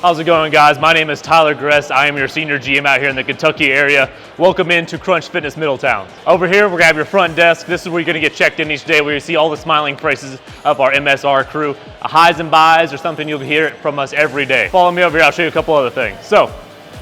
How's it going, guys? My name is Tyler Gress. I am your senior GM out here in the Kentucky area. Welcome into Crunch Fitness Middletown. Over here, we're gonna have your front desk. This is where you're gonna get checked in each day, where you see all the smiling faces of our MSR crew. Highs and buys or something you'll hear from us every day. Follow me over here, I'll show you a couple other things. So,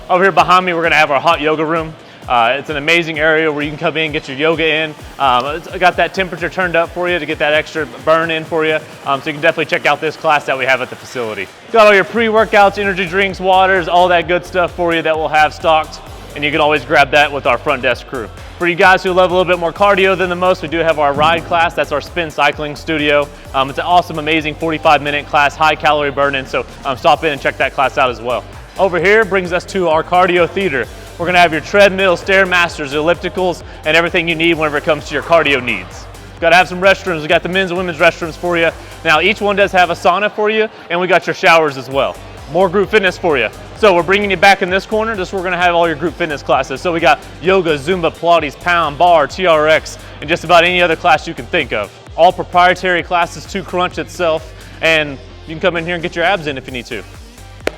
over here behind me, we're gonna have our hot yoga room. It's an amazing area where you can come in and get your yoga in. I got that temperature turned up for you to get that extra burn in for you. So you can definitely check out this class that we have at the facility. Got all your pre-workouts, energy drinks, waters, all that good stuff for you that we'll have stocked. And you can always grab that with our front desk crew. For you guys who love a little bit more cardio than the most, we do have our ride class. That's our spin cycling studio. It's an awesome, amazing 45-minute class, high calorie burn-in. So stop in and check that class out as well. Over here brings us to our cardio theater. We're gonna have your treadmill, Stairmasters, ellipticals, and everything you need whenever it comes to your cardio needs. Gotta have some restrooms. We got the men's and women's restrooms for you. Now, each one does have a sauna for you, and we got your showers as well. More group fitness for you. So we're bringing you back in this corner. This is where we're gonna have all your group fitness classes. So we got yoga, Zumba, Pilates, pound, bar, TRX, and just about any other class you can think of. All proprietary classes to Crunch itself, and you can come in here and get your abs in if you need to.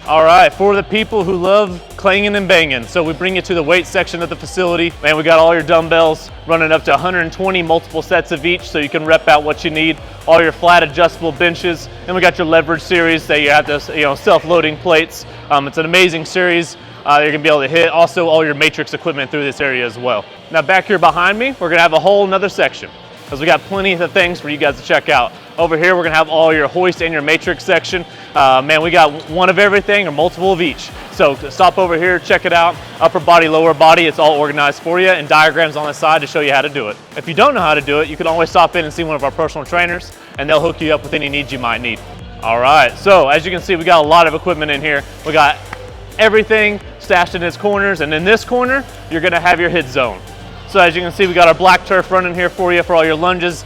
All right, for the people who love clanging and banging, so we bring you to the weight section of the facility, and we got all your dumbbells running up to 120 multiple sets of each, so you can rep out what you need. All your flat adjustable benches, and we got your leverage series that you have to, self-loading plates. It's an amazing series. You're gonna be able to hit also all your matrix equipment through this area as well. Now back here behind me, we're gonna have a whole nother section, because we got plenty of things for you guys to check out. Over here, we're gonna have all your hoist and your matrix section. Man, we got one of everything or multiple of each. So stop over here, check it out. Upper body, lower body, it's all organized for you, and diagrams on the side to show you how to do it. If you don't know how to do it, you can always stop in and see one of our personal trainers, and they'll hook you up with any needs you might need. All right, so as you can see, we got a lot of equipment in here. We got everything stashed in its corners, and in this corner, you're gonna have your hit zone. So as you can see, we got our black turf running here for you for all your lunges,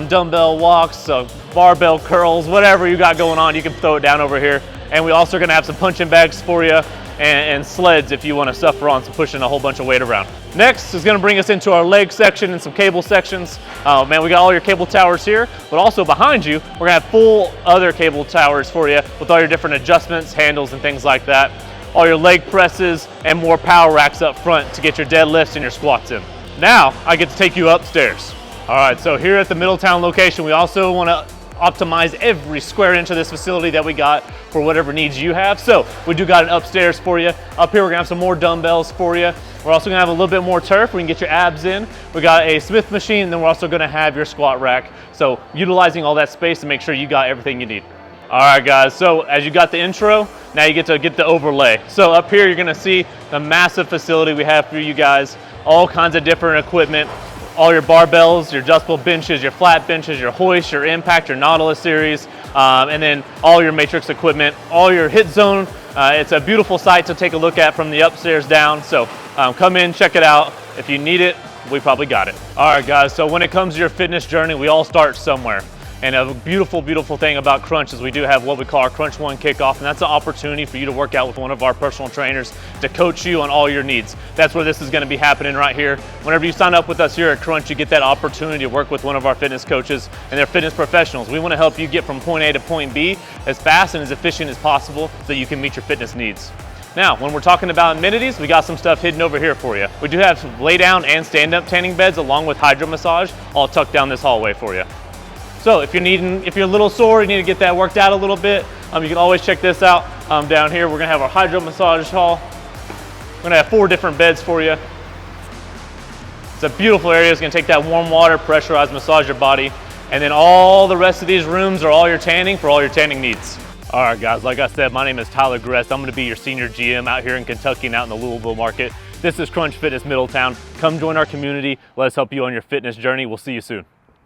dumbbell walks, barbell curls, whatever you got going on, you can throw it down over here. And we also gonna have some punching bags for you and sleds if you wanna suffer on some pushing a whole bunch of weight around. Next is gonna bring us into our leg section and some cable sections. Man, we got all your cable towers here, but also behind you, we're gonna have full other cable towers for you with all your different adjustments, handles, and things like that. All your leg presses and more power racks up front to get your deadlifts and your squats in. Now, I get to take you upstairs. All right, so here at the Middletown location, we also wanna optimize every square inch of this facility that we got for whatever needs you have. So we do got an upstairs for you. Up here, we're gonna have some more dumbbells for you. We're also gonna have a little bit more turf where you can get your abs in. We got a Smith machine, and then we're also gonna have your squat rack. So utilizing all that space to make sure you got everything you need. All right, guys, so as you got the intro, now you get to get the overlay. So up here, you're gonna see the massive facility we have for you guys, all kinds of different equipment, all your barbells, your adjustable benches, your flat benches, your hoist, your impact, your Nautilus series, and then all your matrix equipment, all your hit zone. It's a beautiful site to take a look at from the upstairs down. So come in, check it out. If you need it, we probably got it. All right, guys, so when it comes to your fitness journey, we all start somewhere. And a beautiful, beautiful thing about Crunch is we do have what we call our Crunch One Kickoff, and that's an opportunity for you to work out with one of our personal trainers to coach you on all your needs. That's where this is gonna be happening right here. Whenever you sign up with us here at Crunch, you get that opportunity to work with one of our fitness coaches, and they're fitness professionals. We wanna help you get from point A to point B as fast and as efficient as possible so that you can meet your fitness needs. Now, when we're talking about amenities, we got some stuff hidden over here for you. We do have some lay down and stand up tanning beds along with hydro massage, all tucked down this hallway for you. So if you're a little sore, you need to get that worked out a little bit, you can always check this out. Down here, we're gonna have our hydro massage hall. We're gonna have 4 different beds for you. It's a beautiful area. It's gonna take that warm water, pressurized, massage your body. And then all the rest of these rooms are all your tanning for all your tanning needs. All right, guys, like I said, my name is Tyler Gress. I'm gonna be your senior GM out here in Kentucky and out in the Louisville market. This is Crunch Fitness Middletown. Come join our community. Let us help you on your fitness journey. We'll see you soon.